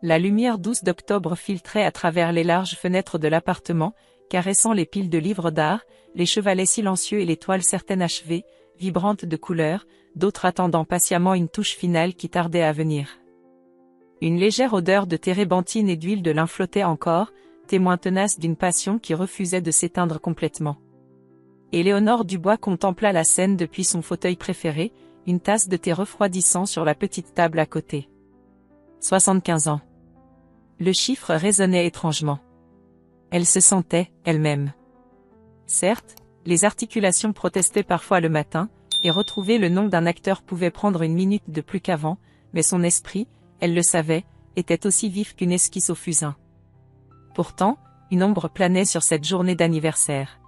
La lumière douce d'octobre filtrait à travers les larges fenêtres de l'appartement, caressant les piles de livres d'art, les chevalets silencieux et les toiles certaines achevées, vibrantes de couleurs, d'autres attendant patiemment une touche finale qui tardait à venir. Une légère odeur de térébenthine et d'huile de lin flottait encore, témoin tenace d'une passion qui refusait de s'éteindre complètement. Éléonore Dubois contempla la scène depuis son fauteuil préféré, une tasse de thé refroidissant sur la petite table à côté. 75 ans. Le chiffre résonnait étrangement. Elle se sentait, elle-même. Certes, les articulations protestaient parfois le matin, et retrouver le nom d'un acteur pouvait prendre une minute de plus qu'avant, mais son esprit, elle le savait, était aussi vif qu'une esquisse au fusain. Pourtant, une ombre planait sur cette journée d'anniversaire.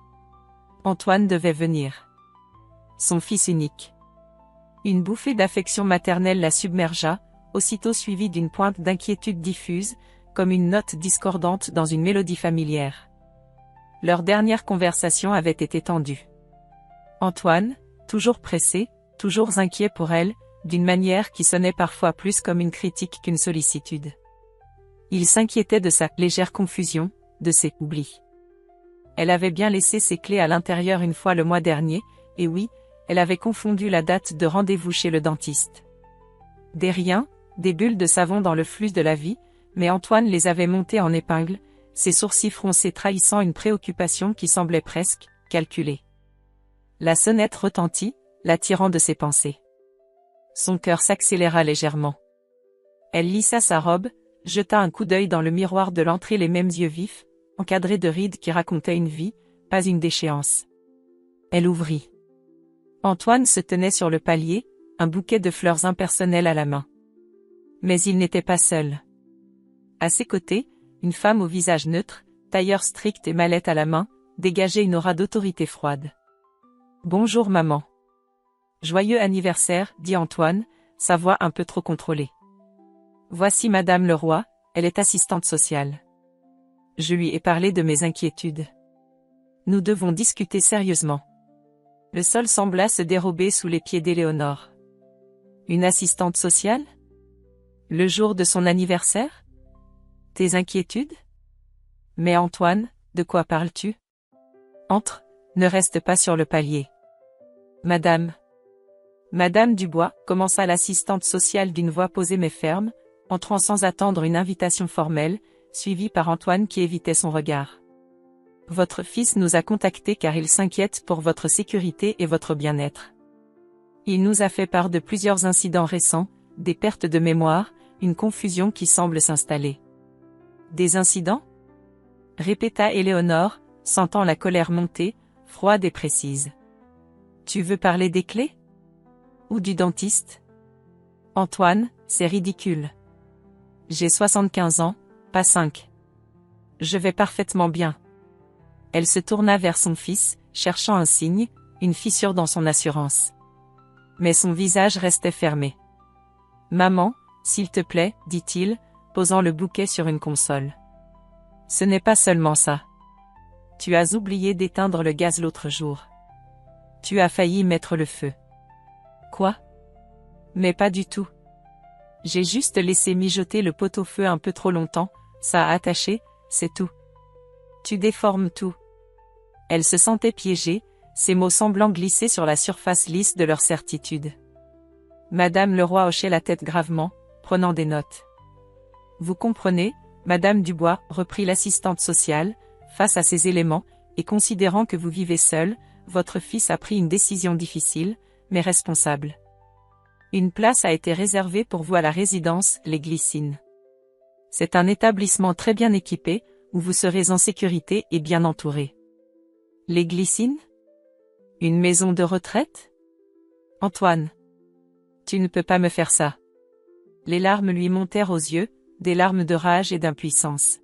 Antoine devait venir. Son fils unique. Une bouffée d'affection maternelle la submergea, aussitôt suivie d'une pointe d'inquiétude diffuse, comme une note discordante dans une mélodie familière. Leur dernière conversation avait été tendue. Antoine, toujours pressé, toujours inquiet pour elle, d'une manière qui sonnait parfois plus comme une critique qu'une sollicitude. Il s'inquiétait de sa légère confusion, de ses oublis. Elle avait bien laissé ses clés à l'intérieur une fois le mois dernier, et oui, elle avait confondu la date de rendez-vous chez le dentiste. Des riens, des bulles de savon dans le flux de la vie, mais Antoine les avait montées en épingle, ses sourcils froncés trahissant une préoccupation qui semblait presque calculée. La sonnette retentit, l'attirant de ses pensées. Son cœur s'accéléra légèrement. Elle lissa sa robe, jeta un coup d'œil dans le miroir de l'entrée, les mêmes yeux vifs, encadrés de rides qui racontaient une vie, pas une déchéance. Elle ouvrit. Antoine se tenait sur le palier, un bouquet de fleurs impersonnelles à la main. Mais il n'était pas seul. À ses côtés, une femme au visage neutre, tailleur strict et mallette à la main, dégageait une aura d'autorité froide. « Bonjour maman. »« Joyeux anniversaire, » dit Antoine, sa voix un peu trop contrôlée. « Voici Madame Leroy, elle est assistante sociale. Je lui ai parlé de mes inquiétudes. Nous devons discuter sérieusement. » Le sol sembla se dérober sous les pieds d'Éléonore. Une assistante sociale? Le jour de son anniversaire? Tes inquiétudes? Mais Antoine, de quoi parles-tu? Entre, ne reste pas sur le palier. Madame Dubois, commença l'assistante sociale d'une voix posée mais ferme, entrant sans attendre une invitation formelle, suivie par Antoine qui évitait son regard. Votre fils nous a contactés car il s'inquiète pour votre sécurité et votre bien-être. Il nous a fait part de plusieurs incidents récents, des pertes de mémoire, une confusion qui semble s'installer. Des incidents? Répéta Éléonore, sentant la colère monter, froide et précise. Tu veux parler des clés? Ou du dentiste? Antoine, c'est ridicule. J'ai 75 ans, pas 5. Je vais parfaitement bien. Elle se tourna vers son fils, cherchant un signe, une fissure dans son assurance. Mais son visage restait fermé. « Maman, s'il te plaît, » dit-il, posant le bouquet sur une console. « Ce n'est pas seulement ça. Tu as oublié d'éteindre le gaz l'autre jour. Tu as failli mettre le feu. » Quoi? Mais pas du tout. J'ai juste laissé mijoter le pot-au-feu un peu trop longtemps, ça a attaché, c'est tout. Tu déformes tout. Elle se sentait piégée, ses mots semblant glisser sur la surface lisse de leur certitude. Madame Leroy hochait la tête gravement, prenant des notes. Vous comprenez, Madame Dubois, reprit l'assistante sociale, face à ces éléments, et considérant que vous vivez seule, votre fils a pris une décision difficile, mais responsable. Une place a été réservée pour vous à la résidence, les Glycines. C'est un établissement très bien équipé, où vous serez en sécurité et bien entouré. Les Glycines? Une maison de retraite? Antoine. Tu ne peux pas me faire ça. Les larmes lui montèrent aux yeux, des larmes de rage et d'impuissance.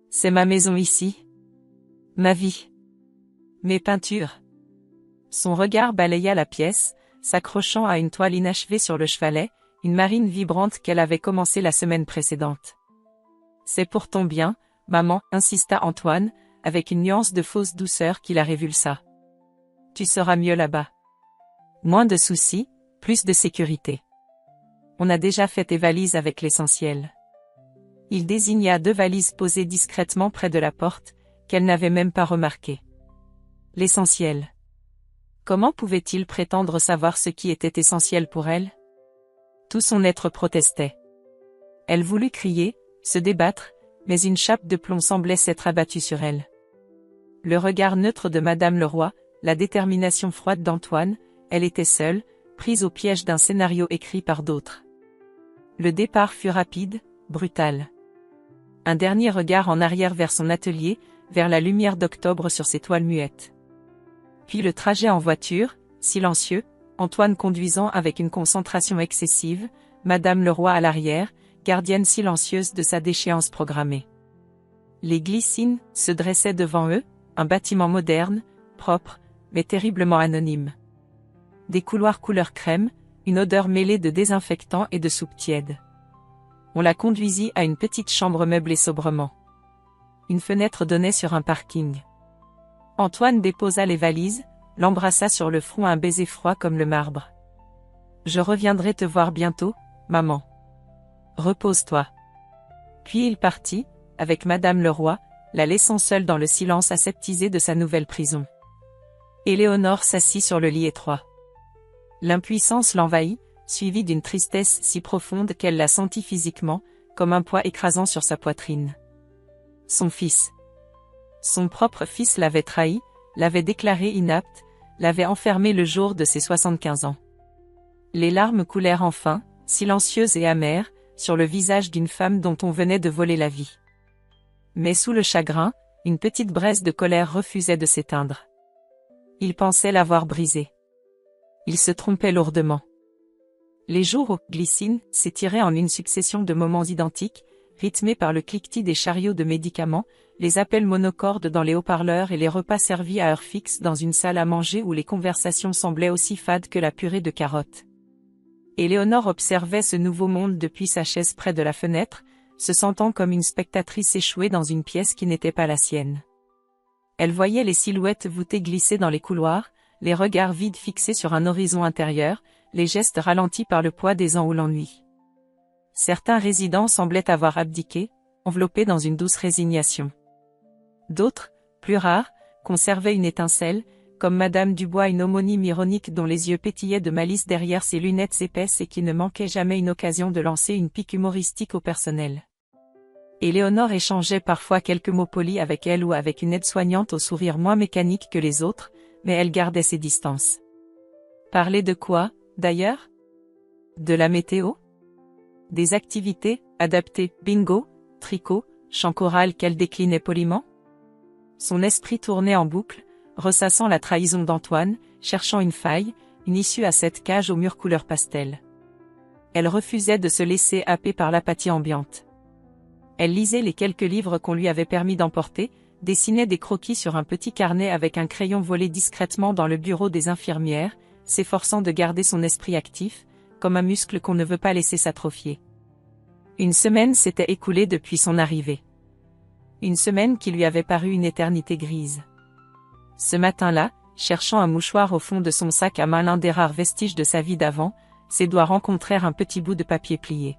C'est ma maison ici. Ma vie. Mes peintures. Son regard balaya la pièce, s'accrochant à une toile inachevée sur le chevalet, une marine vibrante qu'elle avait commencée la semaine précédente. C'est pour ton bien, maman, insista Antoine, avec une nuance de fausse douceur qui la révulsa. Tu seras mieux là-bas. Moins de soucis, plus de sécurité. On a déjà fait tes valises avec l'essentiel. Il désigna 2 valises posées discrètement près de la porte, qu'elle n'avait même pas remarquées. L'essentiel. Comment pouvait-il prétendre savoir ce qui était essentiel pour elle? Tout son être protestait. Elle voulut crier, se débattre, mais une chape de plomb semblait s'être abattue sur elle. Le regard neutre de Madame Leroy, la détermination froide d'Antoine, elle était seule, prise au piège d'un scénario écrit par d'autres. Le départ fut rapide, brutal. Un dernier regard en arrière vers son atelier, vers la lumière d'octobre sur ses toiles muettes. Puis le trajet en voiture, silencieux, Antoine conduisant avec une concentration excessive, Madame Leroy à l'arrière, gardienne silencieuse de sa déchéance programmée. Les Glycines se dressaient devant eux, un bâtiment moderne, propre, mais terriblement anonyme. Des couloirs couleur crème, une odeur mêlée de désinfectant et de soupe tiède. On la conduisit à une petite chambre meublée sobrement. Une fenêtre donnait sur un parking. Antoine déposa les valises, l'embrassa sur le front un baiser froid comme le marbre. « Je reviendrai te voir bientôt, maman. Repose-toi. » Puis il partit, avec Madame Leroy, la laissant seule dans le silence aseptisé de sa nouvelle prison. Éléonore s'assit sur le lit étroit. L'impuissance l'envahit, suivie d'une tristesse si profonde qu'elle la sentit physiquement, comme un poids écrasant sur sa poitrine. Son fils. Son propre fils l'avait trahi, l'avait déclaré inapte, l'avait enfermé le jour de ses 75 ans. Les larmes coulèrent enfin, silencieuses et amères, sur le visage d'une femme dont on venait de voler la vie. Mais sous le chagrin, une petite braise de colère refusait de s'éteindre. Il pensait l'avoir brisée. Il se trompait lourdement. Les jours aux Glycines s'étiraient en une succession de moments identiques, rythmés par le cliquetis des chariots de médicaments, les appels monocordes dans les haut-parleurs et les repas servis à heure fixe dans une salle à manger où les conversations semblaient aussi fades que la purée de carottes. Éléonore observait ce nouveau monde depuis sa chaise près de la fenêtre, se sentant comme une spectatrice échouée dans une pièce qui n'était pas la sienne. Elle voyait les silhouettes voûtées glisser dans les couloirs, les regards vides fixés sur un horizon intérieur, les gestes ralentis par le poids des ans ou l'ennui. Certains résidents semblaient avoir abdiqué, enveloppés dans une douce résignation. D'autres, plus rares, conservaient une étincelle, comme Madame Dubois, une homonyme ironique dont les yeux pétillaient de malice derrière ses lunettes épaisses et qui ne manquait jamais une occasion de lancer une pique humoristique au personnel. Éléonore échangeait parfois quelques mots polis avec elle ou avec une aide-soignante au sourire moins mécanique que les autres, mais elle gardait ses distances. Parler de quoi, d'ailleurs? De la météo? Des activités, adaptées, bingo, tricot, chant choral qu'elle déclinait poliment? Son esprit tournait en boucle, ressassant la trahison d'Antoine, cherchant une faille, une issue à cette cage aux murs couleur pastel. Elle refusait de se laisser happer par l'apathie ambiante. Elle lisait les quelques livres qu'on lui avait permis d'emporter, dessinait des croquis sur un petit carnet avec un crayon volé discrètement dans le bureau des infirmières, s'efforçant de garder son esprit actif, comme un muscle qu'on ne veut pas laisser s'atrophier. Une semaine s'était écoulée depuis son arrivée. Une semaine qui lui avait paru une éternité grise. Ce matin-là, cherchant un mouchoir au fond de son sac à main, l'un des rares vestiges de sa vie d'avant, ses doigts rencontrèrent un petit bout de papier plié.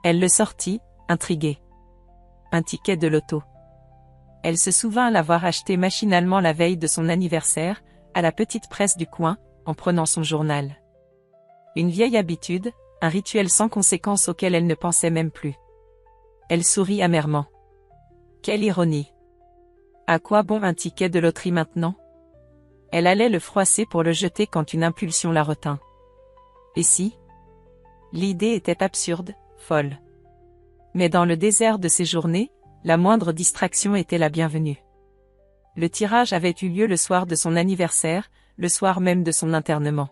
Elle le sortit, intriguée. Un ticket de loto. Elle se souvint l'avoir acheté machinalement la veille de son anniversaire, à la petite presse du coin, en prenant son journal. Une vieille habitude, un rituel sans conséquence auquel elle ne pensait même plus. Elle sourit amèrement. Quelle ironie! À quoi bon un ticket de loterie maintenant? Elle allait le froisser pour le jeter quand une impulsion la retint. Et si? L'idée était absurde, folle. Mais dans le désert de ces journées, la moindre distraction était la bienvenue. Le tirage avait eu lieu le soir de son anniversaire, le soir même de son internement.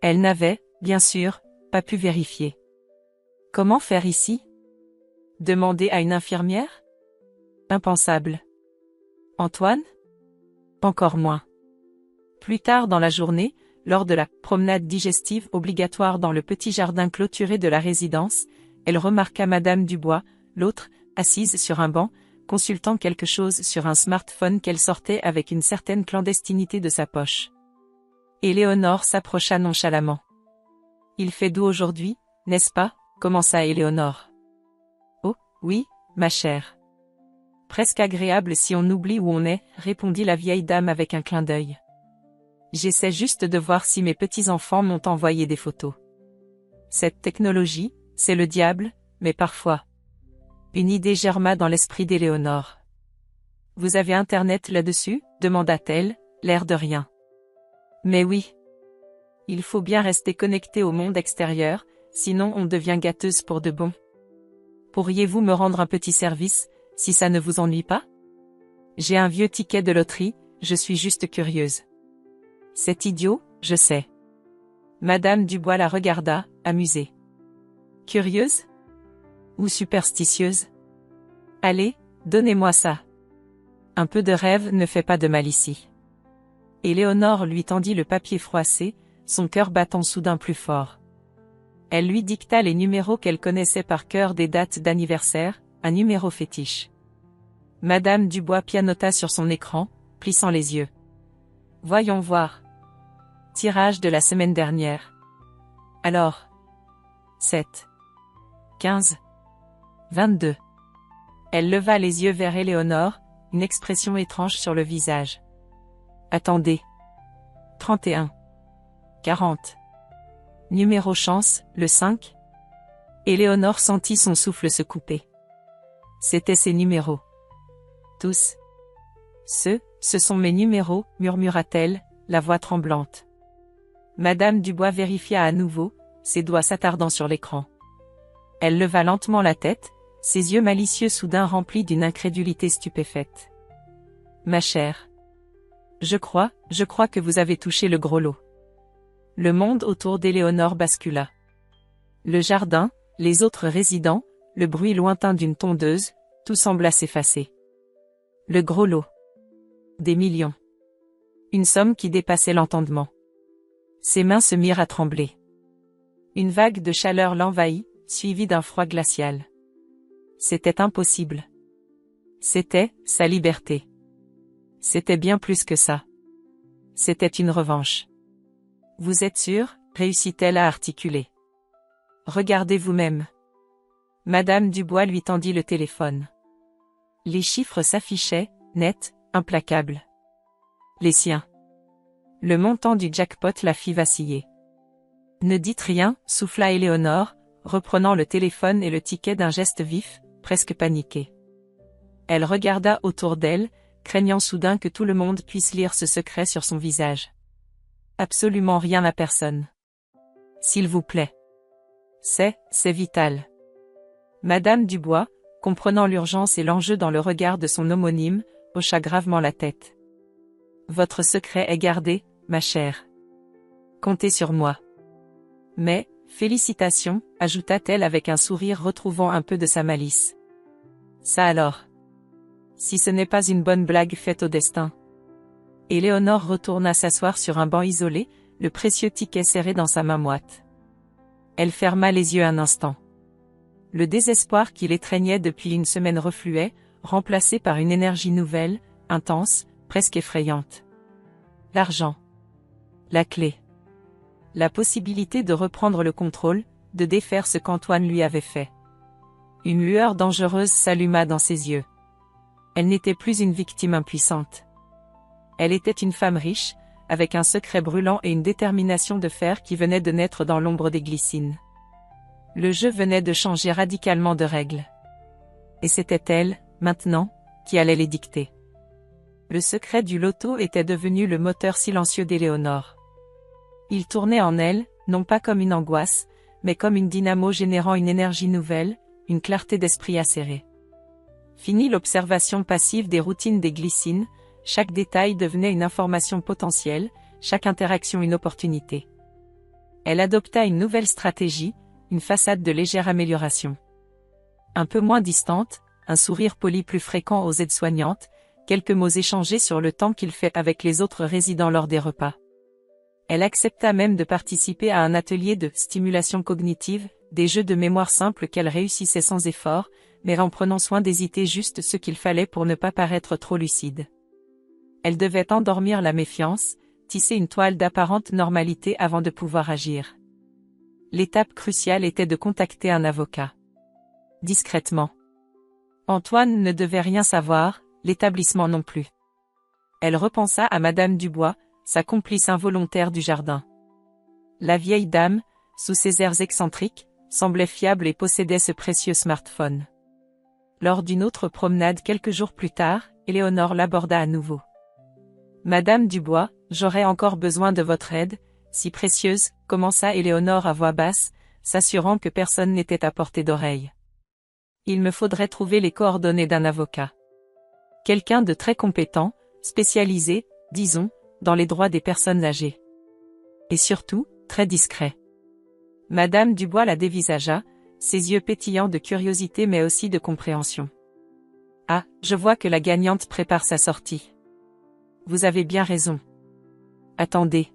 Elle n'avait, bien sûr, pas pu vérifier. Comment faire ici? Demander à une infirmière? Impensable. Antoine? Encore moins. Plus tard dans la journée, lors de la promenade digestive obligatoire dans le petit jardin clôturé de la résidence, elle remarqua Madame Dubois, l'autre, assise sur un banc, consultant quelque chose sur un smartphone qu'elle sortait avec une certaine clandestinité de sa poche. Éléonore s'approcha nonchalamment. « Il fait doux aujourd'hui, n'est-ce pas ?» commença Éléonore. « Oh, Oui, ma chère. Presque agréable si on oublie où on est, répondit la vieille dame avec un clin d'œil. J'essaie juste de voir si mes petits-enfants m'ont envoyé des photos. Cette technologie, c'est le diable, mais parfois. Une idée germa dans l'esprit d'Éléonore. Vous avez Internet là-dessus? Demanda-t-elle, l'air de rien. Mais oui. Il faut bien rester connecté au monde extérieur, sinon on devient gâteuse pour de bon. Pourriez-vous me rendre un petit service, si ça ne vous ennuie pas? J'ai un vieux ticket de loterie, je suis juste curieuse. C'est idiot, je sais. Madame Dubois la regarda, amusée. Curieuse? Ou superstitieuse? Allez, donnez-moi ça. Un peu de rêve ne fait pas de mal ici. Éléonore lui tendit le papier froissé, son cœur battant soudain plus fort. Elle lui dicta les numéros qu'elle connaissait par cœur des dates d'anniversaire, un numéro fétiche. Madame Dubois pianota sur son écran, plissant les yeux. Voyons voir. Tirage de la semaine dernière. Alors. 7. 15. 22. Elle leva les yeux vers Éléonore, une expression étrange sur le visage. Attendez. 31. 40. Numéro chance, le 5. Éléonore sentit son souffle se couper. C'étaient ses numéros. Tous. Ce sont mes numéros, murmura-t-elle, la voix tremblante. Madame Dubois vérifia à nouveau, ses doigts s'attardant sur l'écran. Elle leva lentement la tête, ses yeux malicieux soudain remplis d'une incrédulité stupéfaite. Ma chère. Je crois que vous avez touché le gros lot. Le monde autour d'Éléonore bascula. Le jardin, les autres résidents, le bruit lointain d'une tondeuse, tout sembla s'effacer. Le gros lot. Des millions. Une somme qui dépassait l'entendement. Ses mains se mirent à trembler. Une vague de chaleur l'envahit, suivie d'un froid glacial. C'était impossible. C'était sa liberté. C'était bien plus que ça. C'était une revanche. Vous êtes sûr? Réussit-elle à articuler. Regardez vous-même. Madame Dubois lui tendit le téléphone. Les chiffres s'affichaient, nets, implacables. Les siens. Le montant du jackpot la fit vaciller. Ne dites rien, souffla Éléonore, reprenant le téléphone et le ticket d'un geste vif, presque paniqué. Elle regarda autour d'elle, craignant soudain que tout le monde puisse lire ce secret sur son visage. Absolument rien à personne. S'il vous plaît. C'est vital. Madame Dubois, comprenant l'urgence et l'enjeu dans le regard de son homonyme, hocha gravement la tête. Votre secret est gardé, ma chère. Comptez sur moi. Mais, félicitations, ajouta-t-elle avec un sourire retrouvant un peu de sa malice. Ça alors. Si ce n'est pas une bonne blague faite au destin. Éléonore retourna s'asseoir sur un banc isolé, le précieux ticket serré dans sa main moite. Elle ferma les yeux un instant. Le désespoir qui l'étreignait depuis une semaine refluait, remplacé par une énergie nouvelle, intense, presque effrayante. L'argent. La clé. La possibilité de reprendre le contrôle, de défaire ce qu'Antoine lui avait fait. Une lueur dangereuse s'alluma dans ses yeux. Elle n'était plus une victime impuissante. Elle était une femme riche, avec un secret brûlant et une détermination de fer qui venait de naître dans l'ombre des glycines. Le jeu venait de changer radicalement de règles. Et c'était elle, maintenant, qui allait les dicter. Le secret du loto était devenu le moteur silencieux d'Éléonore. Il tournait en elle, non pas comme une angoisse, mais comme une dynamo générant une énergie nouvelle, une clarté d'esprit acérée. Fini l'observation passive des routines des glycines, chaque détail devenait une information potentielle, chaque interaction une opportunité. Elle adopta une nouvelle stratégie, une façade de légère amélioration. Un peu moins distante, un sourire poli plus fréquent aux aides-soignantes, quelques mots échangés sur le temps qu'il fait avec les autres résidents lors des repas. Elle accepta même de participer à un atelier de stimulation cognitive, des jeux de mémoire simples qu'elle réussissait sans effort, mais en prenant soin d'hésiter juste ce qu'il fallait pour ne pas paraître trop lucide. Elle devait endormir la méfiance, tisser une toile d'apparente normalité avant de pouvoir agir. L'étape cruciale était de contacter un avocat. Discrètement. Antoine ne devait rien savoir, l'établissement non plus. Elle repensa à Madame Dubois, sa complice involontaire du jardin. La vieille dame, sous ses airs excentriques, semblait fiable et possédait ce précieux smartphone. Lors d'une autre promenade quelques jours plus tard, Éléonore l'aborda à nouveau. Madame Dubois, j'aurais encore besoin de votre aide, si précieuse, commença Éléonore à voix basse, s'assurant que personne n'était à portée d'oreille. Il me faudrait trouver les coordonnées d'un avocat. Quelqu'un de très compétent, spécialisé, disons, dans les droits des personnes âgées. Et surtout, très discret. Madame Dubois la dévisagea, ses yeux pétillants de curiosité mais aussi de compréhension. Ah, je vois que la gagnante prépare sa sortie. Vous avez bien raison. Attendez.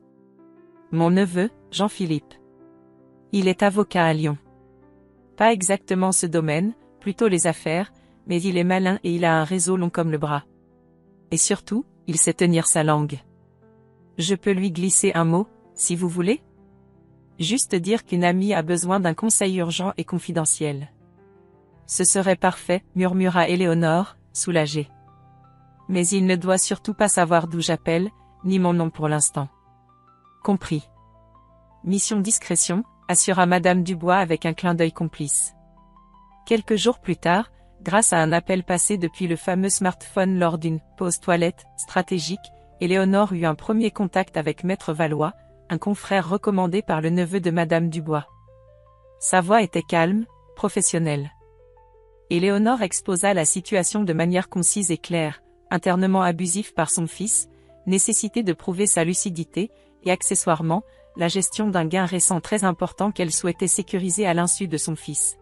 Mon neveu, Jean-Philippe. Il est avocat à Lyon. Pas exactement ce domaine, plutôt les affaires, mais il est malin et il a un réseau long comme le bras. Et surtout, il sait tenir sa langue. Je peux lui glisser un mot, si vous voulez? Juste dire qu'une amie a besoin d'un conseil urgent et confidentiel. Ce serait parfait, murmura Éléonore, soulagée. Mais il ne doit surtout pas savoir d'où j'appelle, ni mon nom pour l'instant. Compris. Mission discrétion, assura Madame Dubois avec un clin d'œil complice. Quelques jours plus tard, grâce à un appel passé depuis le fameux smartphone lors d'une pause toilette stratégique, Éléonore eut un premier contact avec Maître Valois, un confrère recommandé par le neveu de Madame Dubois. Sa voix était calme, professionnelle. Éléonore exposa la situation de manière concise et claire, internement abusif par son fils, nécessité de prouver sa lucidité, et accessoirement, la gestion d'un gain récent très important qu'elle souhaitait sécuriser à l'insu de son fils.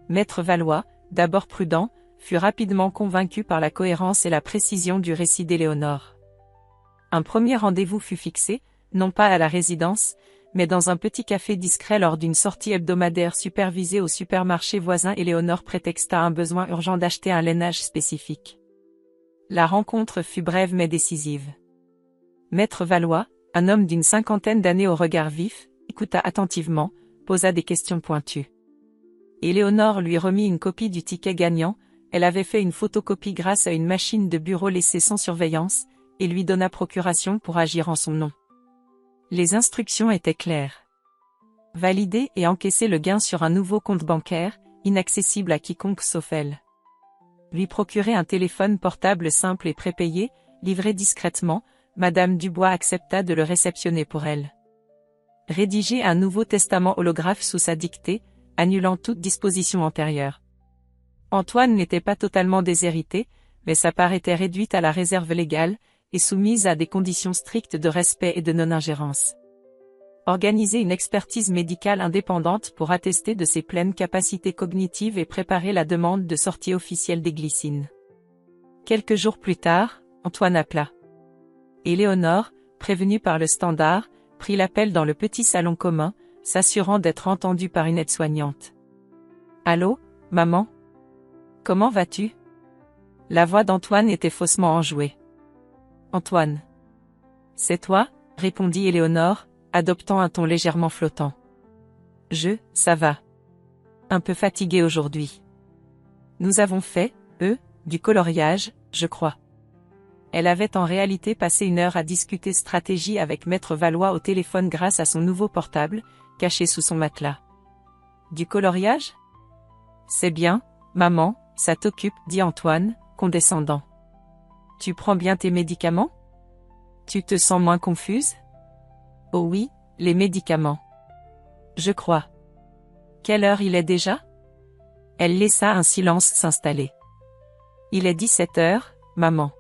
Maître Valois, d'abord prudent, fut rapidement convaincu par la cohérence et la précision du récit d'Éléonore. Un premier rendez-vous fut fixé, non pas à la résidence, mais dans un petit café discret lors d'une sortie hebdomadaire supervisée au supermarché voisin. Éléonore prétexta un besoin urgent d'acheter un lainage spécifique. La rencontre fut brève mais décisive. Maître Valois, un homme d'une cinquantaine d'années au regard vif, écouta attentivement, posa des questions pointues. Éléonore lui remit une copie du ticket gagnant, elle avait fait une photocopie grâce à une machine de bureau laissée sans surveillance, et lui donna procuration pour agir en son nom. Les instructions étaient claires. Valider et encaisser le gain sur un nouveau compte bancaire, inaccessible à quiconque sauf elle. Lui procurer un téléphone portable simple et prépayé, livré discrètement, Madame Dubois accepta de le réceptionner pour elle. Rédiger un nouveau testament holographe sous sa dictée, annulant toute disposition antérieure. Antoine n'était pas totalement déshérité, mais sa part était réduite à la réserve légale, et soumise à des conditions strictes de respect et de non-ingérence. Organiser une expertise médicale indépendante pour attester de ses pleines capacités cognitives et préparer la demande de sortie officielle des glycines. Quelques jours plus tard, Antoine appela. Éléonore, prévenue par le standard, prit l'appel dans le petit salon commun, s'assurant d'être entendue par une aide-soignante. « Allô, maman? Comment vas-tu » La voix d'Antoine était faussement enjouée. « Antoine. »« C'est toi ?» répondit Éléonore, adoptant un ton légèrement flottant. « Ça va. Un peu fatiguée aujourd'hui. Nous avons fait, du coloriage, je crois. » Elle avait en réalité passé une heure à discuter stratégie avec Maître Valois au téléphone grâce à son nouveau portable, caché sous son matelas. « Du coloriage ? C'est bien, maman, ça t'occupe, dit Antoine, condescendant. Tu prends bien tes médicaments ? Tu te sens moins confuse ? Oh oui, les médicaments. Je crois. Quelle heure il est déjà ? Elle laissa un silence s'installer. Il est 17 heures, maman.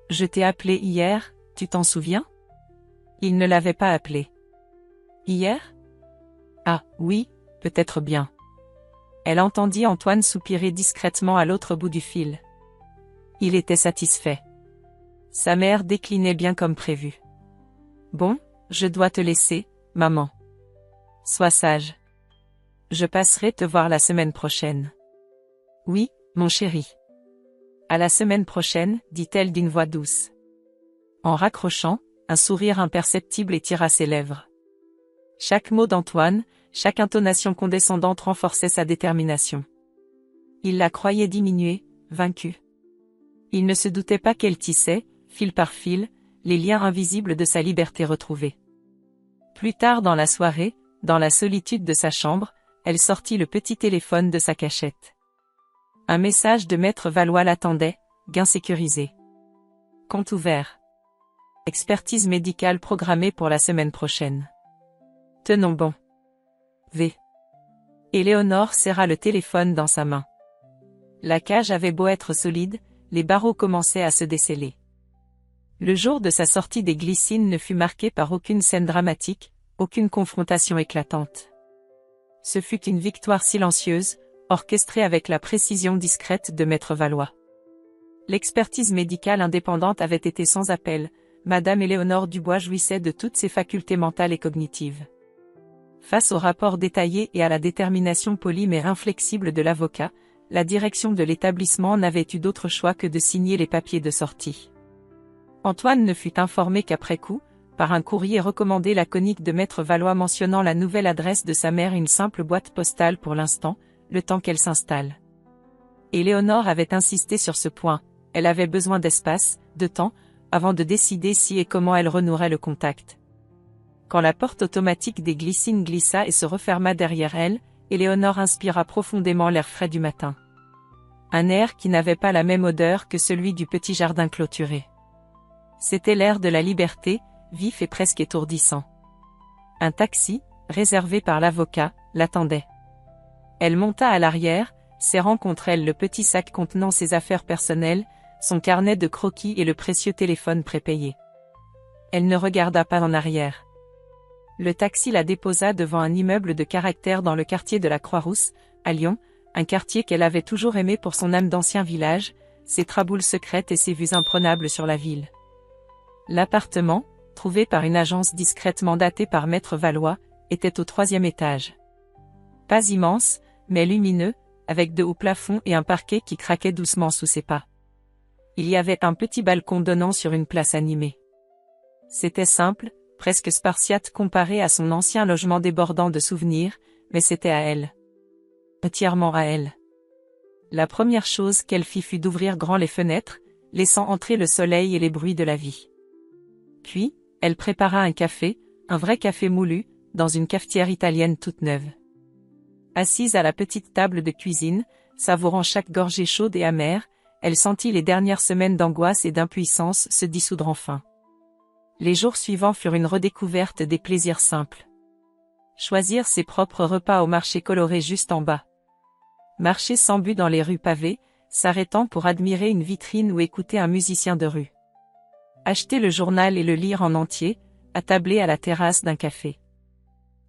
Je t'ai appelé hier, tu t'en souviens ? Il ne l'avait pas appelé. Hier ? Ah, oui, peut-être bien. Elle entendit Antoine soupirer discrètement à l'autre bout du fil. Il était satisfait. Sa mère déclinait bien comme prévu. Bon, je dois te laisser, maman. Sois sage. Je passerai te voir la semaine prochaine. Oui, mon chéri. À la semaine prochaine, dit-elle d'une voix douce. En raccrochant, un sourire imperceptible étira ses lèvres. Chaque mot d'Antoine, chaque intonation condescendante renforçait sa détermination. Il la croyait diminuée, vaincue. Il ne se doutait pas qu'elle tissait, fil par fil, les liens invisibles de sa liberté retrouvée. Plus tard dans la soirée, dans la solitude de sa chambre, elle sortit le petit téléphone de sa cachette. Un message de Maître Valois l'attendait, gain sécurisé. Compte ouvert. Expertise médicale programmée pour la semaine prochaine. Tenons bon. V. Éléonore serra le téléphone dans sa main. La cage avait beau être solide, les barreaux commençaient à se desceller. Le jour de sa sortie des glycines ne fut marqué par aucune scène dramatique, aucune confrontation éclatante. Ce fut une victoire silencieuse, orchestrée avec la précision discrète de Maître Valois. L'expertise médicale indépendante avait été sans appel, Madame Éléonore Dubois jouissait de toutes ses facultés mentales et cognitives. Face au rapport détaillé et à la détermination polie mais inflexible de l'avocat, la direction de l'établissement n'avait eu d'autre choix que de signer les papiers de sortie. Antoine ne fut informé qu'après coup, par un courrier recommandé laconique de Maître Valois mentionnant la nouvelle adresse de sa mère, une simple boîte postale pour l'instant, le temps qu'elle s'installe. Éléonore avait insisté sur ce point, elle avait besoin d'espace, de temps, avant de décider si et comment elle renouerait le contact. Quand la porte automatique des glycines glissa et se referma derrière elle, Éléonore inspira profondément l'air frais du matin. Un air qui n'avait pas la même odeur que celui du petit jardin clôturé. C'était l'air de la liberté, vif et presque étourdissant. Un taxi, réservé par l'avocat, l'attendait. Elle monta à l'arrière, serrant contre elle le petit sac contenant ses affaires personnelles, son carnet de croquis et le précieux téléphone prépayé. Elle ne regarda pas en arrière. Le taxi la déposa devant un immeuble de caractère dans le quartier de la Croix-Rousse, à Lyon, un quartier qu'elle avait toujours aimé pour son âme d'ancien village, ses traboules secrètes et ses vues imprenables sur la ville. L'appartement, trouvé par une agence discrète mandatée par Maître Valois, était au 3e étage. Pas immense, mais lumineux, avec de hauts plafonds et un parquet qui craquait doucement sous ses pas. Il y avait un petit balcon donnant sur une place animée. C'était simple, presque spartiate comparé à son ancien logement débordant de souvenirs, mais c'était à elle. Entièrement à elle. La première chose qu'elle fit fut d'ouvrir grand les fenêtres, laissant entrer le soleil et les bruits de la vie. Puis, elle prépara un café, un vrai café moulu, dans une cafetière italienne toute neuve. Assise à la petite table de cuisine, savourant chaque gorgée chaude et amère, elle sentit les dernières semaines d'angoisse et d'impuissance se dissoudre enfin. Les jours suivants furent une redécouverte des plaisirs simples. Choisir ses propres repas au marché coloré juste en bas. Marcher sans but dans les rues pavées, s'arrêtant pour admirer une vitrine ou écouter un musicien de rue. Acheter le journal et le lire en entier, attablé à la terrasse d'un café.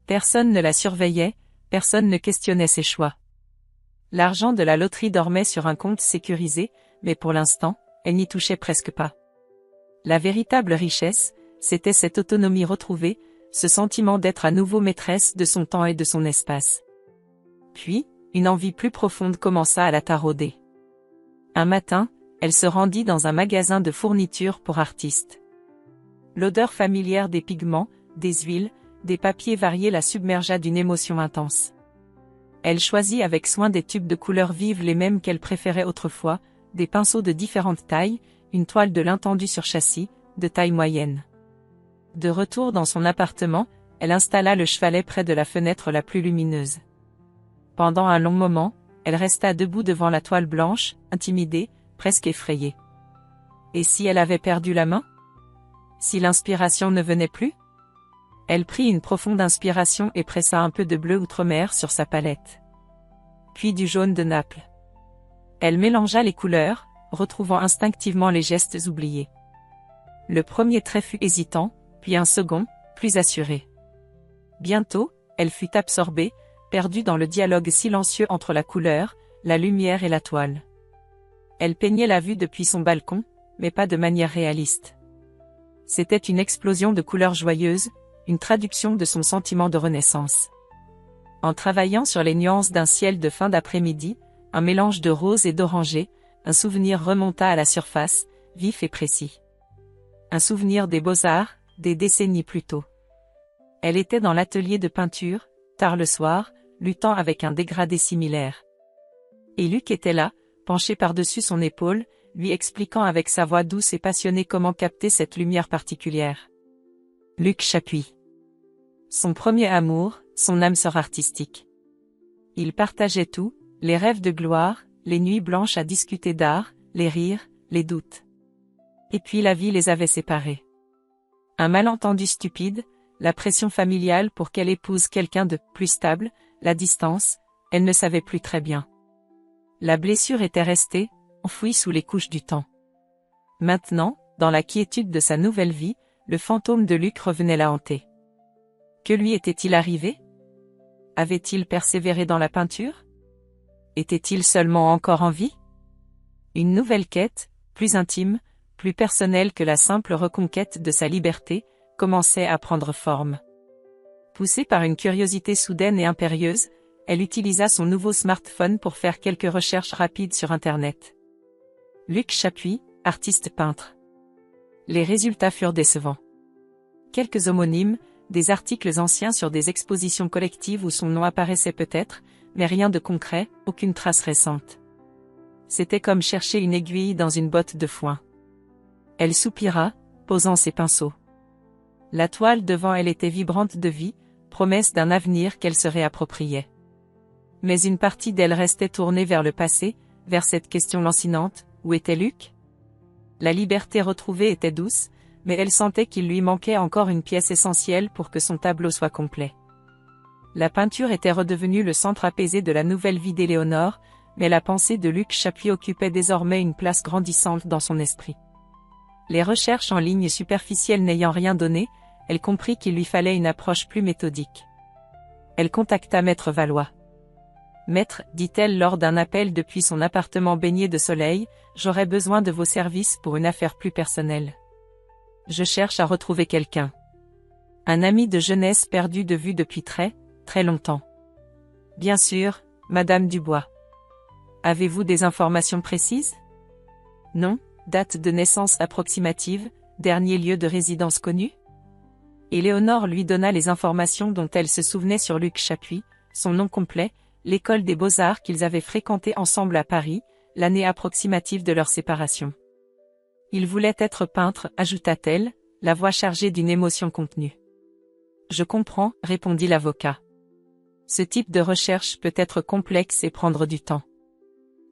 Personne ne la surveillait, personne ne questionnait ses choix. L'argent de la loterie dormait sur un compte sécurisé, mais pour l'instant, elle n'y touchait presque pas. La véritable richesse, c'était cette autonomie retrouvée, ce sentiment d'être à nouveau maîtresse de son temps et de son espace. Puis, une envie plus profonde commença à la tarauder. Un matin, elle se rendit dans un magasin de fournitures pour artistes. L'odeur familière des pigments, des huiles, des papiers variés la submergea d'une émotion intense. Elle choisit avec soin des tubes de couleurs vives, les mêmes qu'elle préférait autrefois, des pinceaux de différentes tailles, une toile de lin tendue sur châssis, de taille moyenne. De retour dans son appartement, elle installa le chevalet près de la fenêtre la plus lumineuse. Pendant un long moment, elle resta debout devant la toile blanche, intimidée, presque effrayée. Et si elle avait perdu la main? Si l'inspiration ne venait plus? Elle prit une profonde inspiration et pressa un peu de bleu outre-mer sur sa palette. Puis du jaune de Naples. Elle mélangea les couleurs, retrouvant instinctivement les gestes oubliés. Le premier trait fut hésitant, puis un second, plus assuré. Bientôt, elle fut absorbée, perdue dans le dialogue silencieux entre la couleur, la lumière et la toile. Elle peignait la vue depuis son balcon, mais pas de manière réaliste. C'était une explosion de couleurs joyeuses, une traduction de son sentiment de renaissance. En travaillant sur les nuances d'un ciel de fin d'après-midi, un mélange de rose et d'orangé, un souvenir remonta à la surface, vif et précis. Un souvenir des beaux-arts, des décennies plus tôt. Elle était dans l'atelier de peinture, tard le soir, luttant avec un dégradé similaire. Et Luc était là, penché par-dessus son épaule, lui expliquant avec sa voix douce et passionnée comment capter cette lumière particulière. Luc Chapuis. Son premier amour, son âme sœur artistique. Ils partageaient tout, les rêves de gloire, les nuits blanches à discuter d'art, les rires, les doutes. Et puis la vie les avait séparés. Un malentendu stupide, la pression familiale pour qu'elle épouse quelqu'un de plus stable, la distance, elle ne savait plus très bien. La blessure était restée, enfouie sous les couches du temps. Maintenant, dans la quiétude de sa nouvelle vie, le fantôme de Luc revenait la hanter. Que lui était-il arrivé? Avait-il persévéré dans la peinture? Était-il seulement encore en vie? Une nouvelle quête, plus intime, plus personnelle que la simple reconquête de sa liberté, commençait à prendre forme. Poussée par une curiosité soudaine et impérieuse, elle utilisa son nouveau smartphone pour faire quelques recherches rapides sur Internet. Luc Chapuis, artiste peintre. Les résultats furent décevants. Quelques homonymes, des articles anciens sur des expositions collectives où son nom apparaissait peut-être, mais rien de concret, aucune trace récente. C'était comme chercher une aiguille dans une botte de foin. Elle soupira, posant ses pinceaux. La toile devant elle était vibrante de vie, promesse d'un avenir qu'elle se réappropriait. Mais une partie d'elle restait tournée vers le passé, vers cette question lancinante, où était Luc? La liberté retrouvée était douce, mais elle sentait qu'il lui manquait encore une pièce essentielle pour que son tableau soit complet. La peinture était redevenue le centre apaisé de la nouvelle vie d'Éléonore, mais la pensée de Luc Chapuis occupait désormais une place grandissante dans son esprit. Les recherches en ligne superficielles n'ayant rien donné, elle comprit qu'il lui fallait une approche plus méthodique. Elle contacta Maître Valois. « Maître, dit-elle lors d'un appel depuis son appartement baigné de soleil, j'aurais besoin de vos services pour une affaire plus personnelle. Je cherche à retrouver quelqu'un. Un ami de jeunesse perdu de vue depuis très longtemps. Bien sûr, Madame Dubois. Avez-vous des informations précises? Non, date de naissance approximative, dernier lieu de résidence connu? Éléonore lui donna les informations dont elle se souvenait sur Luc Chapuis, son nom complet, l'école des beaux-arts qu'ils avaient fréquentée ensemble à Paris, l'année approximative de leur séparation. Il voulait être peintre, ajouta-t-elle, la voix chargée d'une émotion contenue. Je comprends, répondit l'avocat. Ce type de recherche peut être complexe et prendre du temps.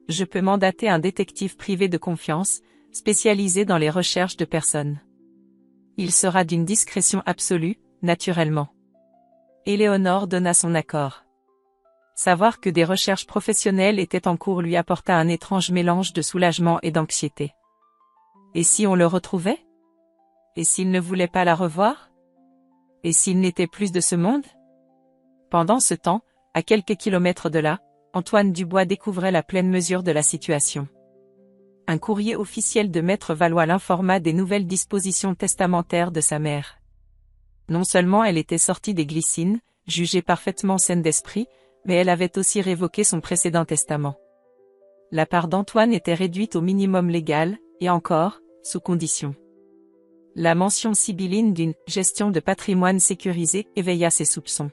Je peux mandater un détective privé de confiance, spécialisé dans les recherches de personnes. Il sera d'une discrétion absolue, naturellement. Éléonore donna son accord. Savoir que des recherches professionnelles étaient en cours lui apporta un étrange mélange de soulagement et d'anxiété. Et si on le retrouvait? Et s'il ne voulait pas la revoir? Et s'il n'était plus de ce monde? Pendant ce temps, à quelques kilomètres de là, Antoine Dubois découvrait la pleine mesure de la situation. Un courrier officiel de Maître Valois l'informa des nouvelles dispositions testamentaires de sa mère. Non seulement elle était sortie des glycines, jugée parfaitement saine d'esprit, mais elle avait aussi révoqué son précédent testament. La part d'Antoine était réduite au minimum légal, et encore, sous condition. La mention sibylline d'une « gestion de patrimoine sécurisé » éveilla ses soupçons.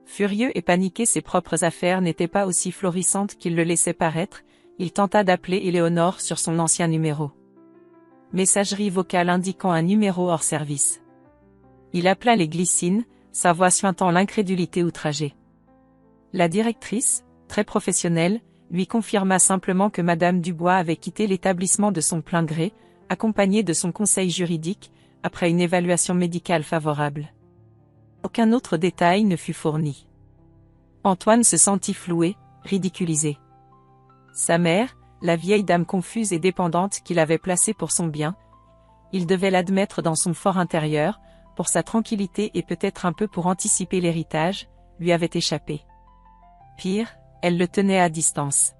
Furieux et paniqué, ses propres affaires n'étaient pas aussi florissantes qu'il le laissait paraître, il tenta d'appeler Éléonore sur son ancien numéro. Messagerie vocale indiquant un numéro hors service. Il appela les glycines, sa voix suintant l'incrédulité outragée. La directrice, très professionnelle, lui confirma simplement que Madame Dubois avait quitté l'établissement de son plein gré, accompagnée de son conseil juridique, après une évaluation médicale favorable. Aucun autre détail ne fut fourni. Antoine se sentit floué, ridiculisé. Sa mère, la vieille dame confuse et dépendante qu'il avait placée pour son bien, il devait l'admettre dans son fort intérieur, pour sa tranquillité et peut-être un peu pour anticiper l'héritage, lui avait échappé. Pire, elle le tenait à distance.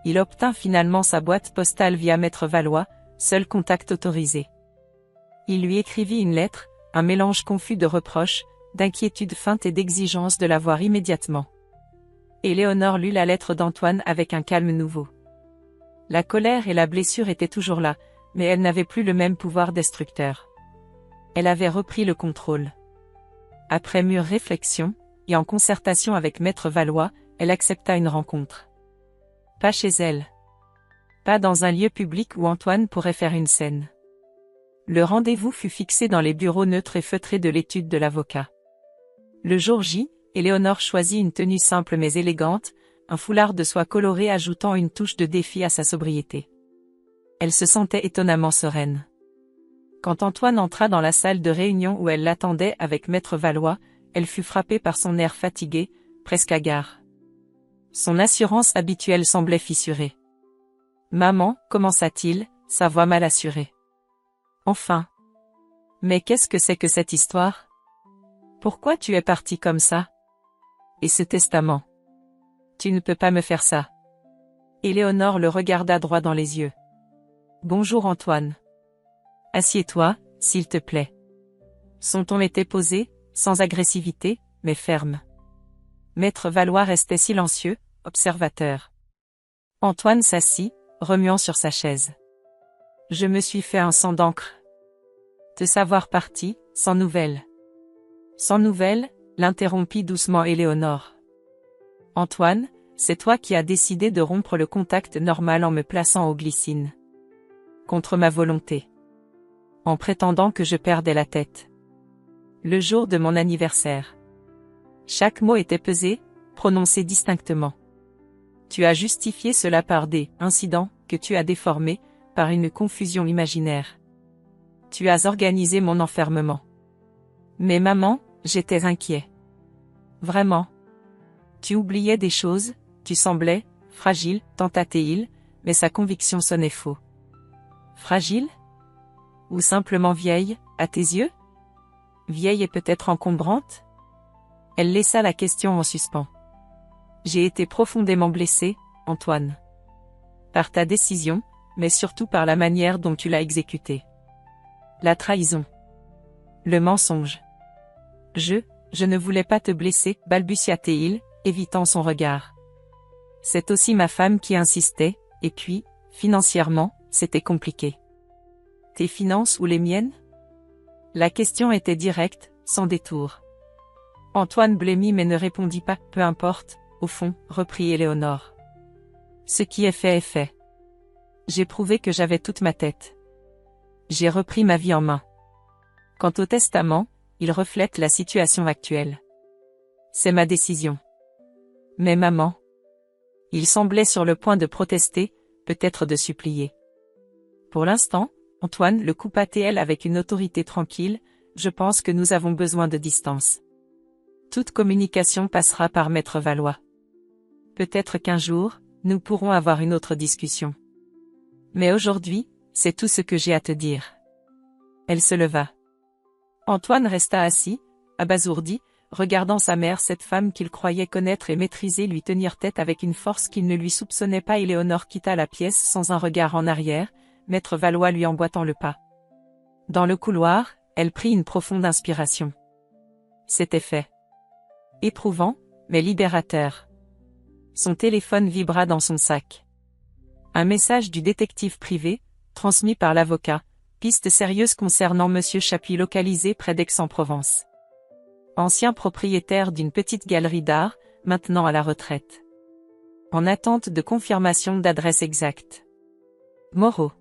Il obtint finalement sa boîte postale via Maître Valois, seul contact autorisé. Il lui écrivit une lettre, un mélange confus de reproches, d'inquiétude feinte et d'exigence de la voir immédiatement. Éléonore lut la lettre d'Antoine avec un calme nouveau. La colère et la blessure étaient toujours là, mais elle n'avait plus le même pouvoir destructeur. Elle avait repris le contrôle. Après mûre réflexion, et en concertation avec Maître Valois, elle accepta une rencontre. Pas chez elle. Pas dans un lieu public où Antoine pourrait faire une scène. Le rendez-vous fut fixé dans les bureaux neutres et feutrés de l'étude de l'avocat. Le jour J, Éléonore choisit une tenue simple mais élégante, un foulard de soie coloré ajoutant une touche de défi à sa sobriété. Elle se sentait étonnamment sereine. Quand Antoine entra dans la salle de réunion où elle l'attendait avec Maître Valois, elle fut frappée par son air fatigué, presque hagard. Son assurance habituelle semblait fissurée. « Maman, commença-t-il, sa voix mal assurée. « Enfin. Mais qu'est-ce que c'est que cette histoire? Pourquoi tu es parti comme ça? Et ce testament? Tu ne peux pas me faire ça. » Éléonore le regarda droit dans les yeux. « Bonjour Antoine. Assieds-toi, s'il te plaît. » Son ton était posé, sans agressivité, mais ferme. Maître Valois restait silencieux, observateur. Antoine s'assit, remuant sur sa chaise. « Je me suis fait un sang d'encre. Te savoir parti, sans nouvelles. » Sans nouvelles, l'interrompit doucement Éléonore. « Antoine, c'est toi qui as décidé de rompre le contact normal en me plaçant aux glycines. Contre ma volonté. En prétendant que je perdais la tête. Le jour de mon anniversaire. » Chaque mot était pesé, prononcé distinctement. Tu as justifié cela par des incidents que tu as déformés, par une confusion imaginaire. Tu as organisé mon enfermement. Mais maman, j'étais inquiet. Vraiment. Tu oubliais des choses, tu semblais fragile, tenta-t-il, mais sa conviction sonnait faux. Fragile? Ou simplement vieille, à tes yeux? Vieille et peut-être encombrante? Elle laissa la question en suspens. J'ai été profondément blessée, Antoine. Par ta décision, mais surtout par la manière dont tu l'as exécutée. La trahison. Le mensonge. Je ne voulais pas te blesser, balbutia-t-il, évitant son regard. C'est aussi ma femme qui insistait, et puis, financièrement, c'était compliqué. Tes finances ou les miennes? La question était directe, sans détour. Antoine blêmit mais ne répondit pas, peu importe, au fond, reprit Éléonore. Ce qui est fait est fait. J'ai prouvé que j'avais toute ma tête. J'ai repris ma vie en main. Quant au testament, il reflète la situation actuelle. C'est ma décision. Mais maman. Il semblait sur le point de protester, peut-être de supplier. Pour l'instant, Antoine le coupa TL avec une autorité tranquille, je pense que nous avons besoin de distance. Toute communication passera par Maître Valois. Peut-être qu'un jour, nous pourrons avoir une autre discussion. Mais aujourd'hui, c'est tout ce que j'ai à te dire. Elle se leva. Antoine resta assis, abasourdi, regardant sa mère, cette femme qu'il croyait connaître et maîtriser, lui tenir tête avec une force qu'il ne lui soupçonnait pas. Éléonore quitta la pièce sans un regard en arrière, Maître Valois lui emboîtant le pas. Dans le couloir, elle prit une profonde inspiration. C'était fait. Éprouvant, mais libérateur. Son téléphone vibra dans son sac. Un message du détective privé, transmis par l'avocat, piste sérieuse concernant Monsieur Chapuis localisé près d'Aix-en-Provence. Ancien propriétaire d'une petite galerie d'art, maintenant à la retraite. En attente de confirmation d'adresse exacte. Moreau.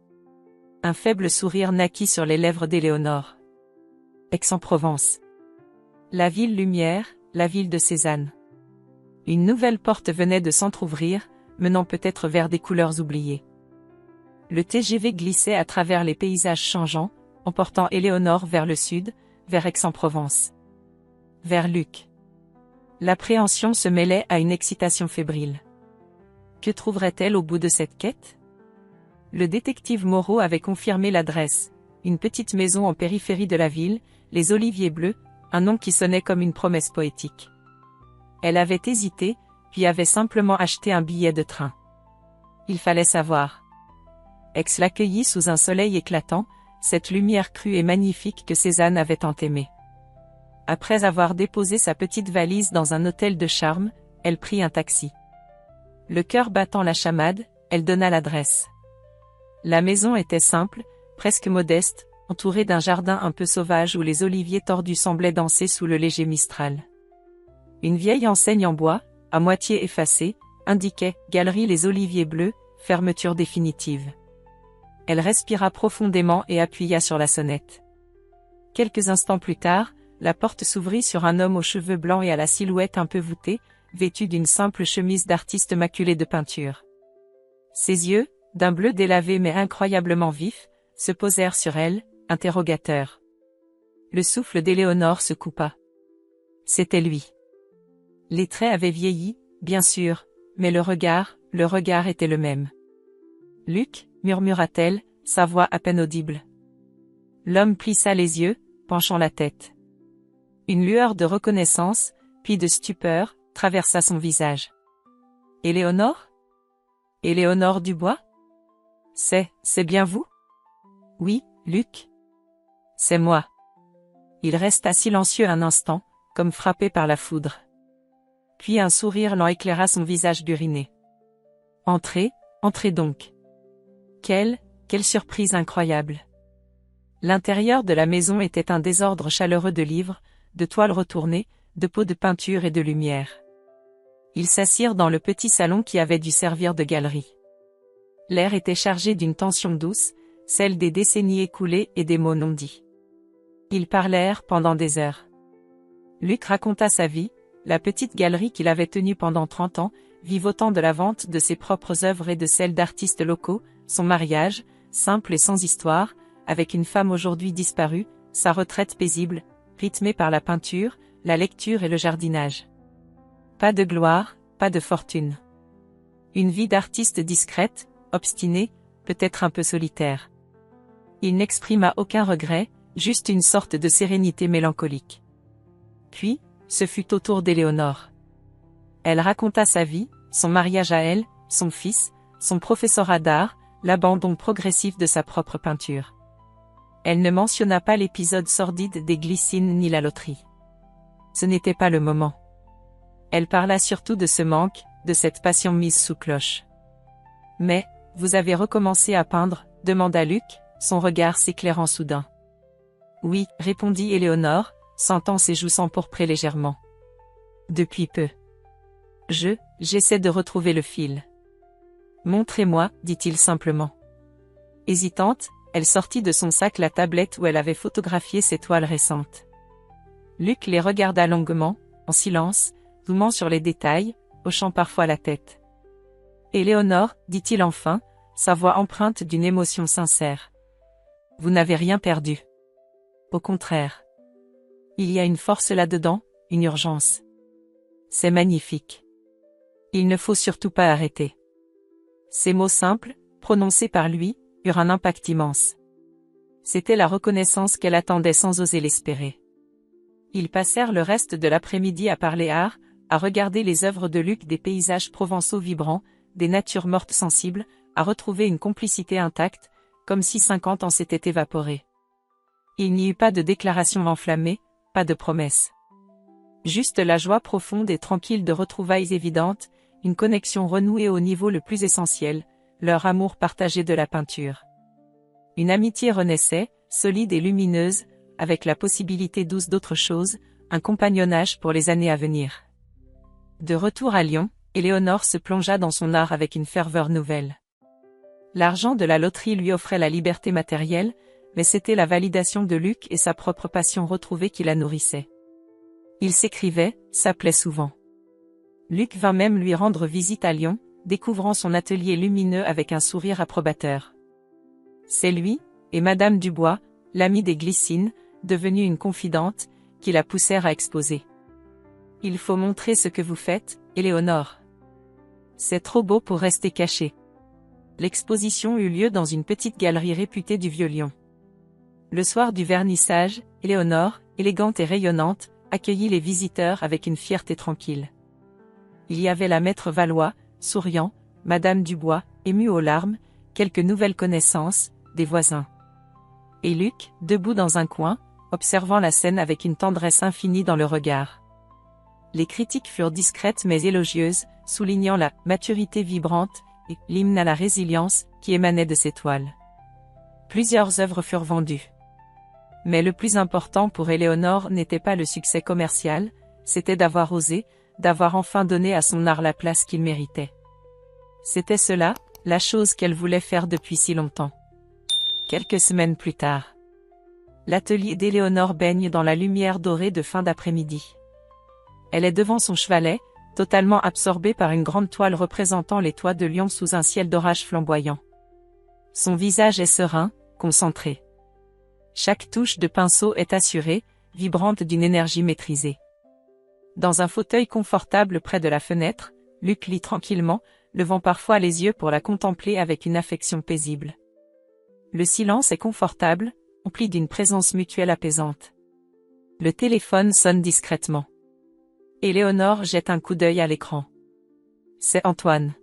Un faible sourire naquit sur les lèvres d'Éléonore. Aix-en-Provence. La ville lumière, la ville de Cézanne. Une nouvelle porte venait de s'entr'ouvrir, menant peut-être vers des couleurs oubliées. Le TGV glissait à travers les paysages changeants, emportant Éléonore vers le sud, vers Aix-en-Provence. Vers Luc. L'appréhension se mêlait à une excitation fébrile. Que trouverait-elle au bout de cette quête? Le détective Moreau avait confirmé l'adresse, une petite maison en périphérie de la ville, les Oliviers Bleus, un nom qui sonnait comme une promesse poétique. Elle avait hésité, puis avait simplement acheté un billet de train. Il fallait savoir. Aix l'accueillit sous un soleil éclatant, cette lumière crue et magnifique que Cézanne avait tant aimée. Après avoir déposé sa petite valise dans un hôtel de charme, elle prit un taxi. Le cœur battant la chamade, elle donna l'adresse. La maison était simple, presque modeste, entourée d'un jardin un peu sauvage où les oliviers tordus semblaient danser sous le léger mistral. Une vieille enseigne en bois, à moitié effacée, indiquait « Galerie Les Oliviers Bleus, fermeture définitive ». Elle respira profondément et appuya sur la sonnette. Quelques instants plus tard, la porte s'ouvrit sur un homme aux cheveux blancs et à la silhouette un peu voûtée, vêtu d'une simple chemise d'artiste maculée de peinture. Ses yeux, d'un bleu délavé mais incroyablement vif, se posèrent sur elle, interrogateurs. Le souffle d'Éléonore se coupa. C'était lui. Les traits avaient vieilli, bien sûr, mais le regard était le même. « Luc » murmura-t-elle, sa voix à peine audible. L'homme plissa les yeux, penchant la tête. Une lueur de reconnaissance, puis de stupeur, traversa son visage. « Éléonore ? Éléonore Dubois ? C'est bien vous ? » ?»« Oui, Luc. C'est moi. » Il resta silencieux un instant, comme frappé par la foudre. Puis un sourire lent éclaira son visage buriné. « Entrez, entrez donc. » Quelle surprise incroyable. L'intérieur de la maison était un désordre chaleureux de livres, de toiles retournées, de pots de peinture et de lumière. Ils s'assirent dans le petit salon qui avait dû servir de galerie. L'air était chargé d'une tension douce, celle des décennies écoulées et des mots non dits. Ils parlèrent pendant des heures. Luc raconta sa vie, la petite galerie qu'il avait tenue pendant 30 ans, vivotant de la vente de ses propres œuvres et de celles d'artistes locaux, son mariage, simple et sans histoire, avec une femme aujourd'hui disparue, sa retraite paisible, rythmée par la peinture, la lecture et le jardinage. Pas de gloire, pas de fortune. Une vie d'artiste discrète, obstinée, peut-être un peu solitaire. Il n'exprima aucun regret, juste une sorte de sérénité mélancolique. Puis, ce fut au tour d'Éléonore. Elle raconta sa vie, son mariage à elle, son fils, son professorat d'art, l'abandon progressif de sa propre peinture. Elle ne mentionna pas l'épisode sordide des glycines ni la loterie. Ce n'était pas le moment. Elle parla surtout de ce manque, de cette passion mise sous cloche. « Mais, vous avez recommencé à peindre ?» demanda Luc, son regard s'éclairant soudain. « Oui » répondit Éléonore, sentant ses joues s'empourprer légèrement. « Depuis peu. J'essaie de retrouver le fil. »« Montrez-moi » dit-il simplement. Hésitante, elle sortit de son sac la tablette où elle avait photographié ses toiles récentes. Luc les regarda longuement, en silence, zoomant sur les détails, hochant parfois la tête. « Éléonore, dit-il enfin, sa voix empreinte d'une émotion sincère. Vous n'avez rien perdu. Au contraire. Il y a une force là-dedans, une urgence. C'est magnifique. Il ne faut surtout pas arrêter. » Ces mots simples, prononcés par lui, eurent un impact immense. C'était la reconnaissance qu'elle attendait sans oser l'espérer. Ils passèrent le reste de l'après-midi à parler art, à regarder les œuvres de Luc, des paysages provençaux vibrants, des natures mortes sensibles, à retrouver une complicité intacte, comme si 50 ans s'étaient évaporés. Il n'y eut pas de déclaration enflammée, pas de promesses. Juste la joie profonde et tranquille de retrouvailles évidentes, une connexion renouée au niveau le plus essentiel, leur amour partagé de la peinture. Une amitié renaissait, solide et lumineuse, avec la possibilité douce d'autre chose, un compagnonnage pour les années à venir. De retour à Lyon, Éléonore se plongea dans son art avec une ferveur nouvelle. L'argent de la loterie lui offrait la liberté matérielle, mais c'était la validation de Luc et sa propre passion retrouvée qui la nourrissait. Il s'écrivait, s'appelait souvent. Luc vint même lui rendre visite à Lyon, découvrant son atelier lumineux avec un sourire approbateur. C'est lui, et Madame Dubois, l'amie des glycines, devenue une confidente, qui la poussèrent à exposer. « Il faut montrer ce que vous faites, Éléonore. C'est trop beau pour rester caché. » L'exposition eut lieu dans une petite galerie réputée du Vieux-Lyon. Le soir du vernissage, Éléonore, élégante et rayonnante, accueillit les visiteurs avec une fierté tranquille. Il y avait la maître Valois, souriant, Madame Dubois, émue aux larmes, quelques nouvelles connaissances, des voisins. Et Luc, debout dans un coin, observant la scène avec une tendresse infinie dans le regard. Les critiques furent discrètes mais élogieuses, soulignant la maturité vibrante et l'hymne à la résilience qui émanait de ces toiles. Plusieurs œuvres furent vendues. Mais le plus important pour Éléonore n'était pas le succès commercial, c'était d'avoir osé, d'avoir enfin donné à son art la place qu'il méritait. C'était cela, la chose qu'elle voulait faire depuis si longtemps. Quelques semaines plus tard. L'atelier d'Éléonore baigne dans la lumière dorée de fin d'après-midi. Elle est devant son chevalet, totalement absorbée par une grande toile représentant les toits de Lyon sous un ciel d'orage flamboyant. Son visage est serein, concentré. Chaque touche de pinceau est assurée, vibrante d'une énergie maîtrisée. Dans un fauteuil confortable près de la fenêtre, Luc lit tranquillement, levant parfois les yeux pour la contempler avec une affection paisible. Le silence est confortable, empli d'une présence mutuelle apaisante. Le téléphone sonne discrètement. Éléonore jette un coup d'œil à l'écran. C'est Antoine.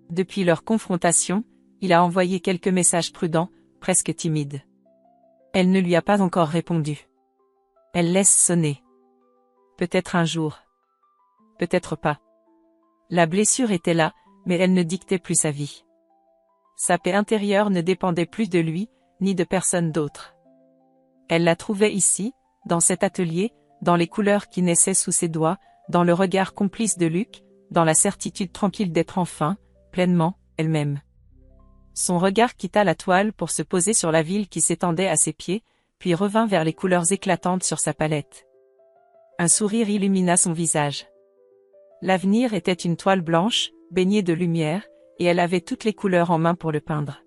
Depuis leur confrontation, il a envoyé quelques messages prudents, presque timides. Elle ne lui a pas encore répondu. Elle laisse sonner. Peut-être un jour. Peut-être pas. La blessure était là, mais elle ne dictait plus sa vie. Sa paix intérieure ne dépendait plus de lui, ni de personne d'autre. Elle la trouvait ici, dans cet atelier, dans les couleurs qui naissaient sous ses doigts, dans le regard complice de Luc, dans la certitude tranquille d'être enfin, pleinement, elle-même. Son regard quitta la toile pour se poser sur la ville qui s'étendait à ses pieds, puis revint vers les couleurs éclatantes sur sa palette. Un sourire illumina son visage. L'avenir était une toile blanche, baignée de lumière, et elle avait toutes les couleurs en main pour le peindre.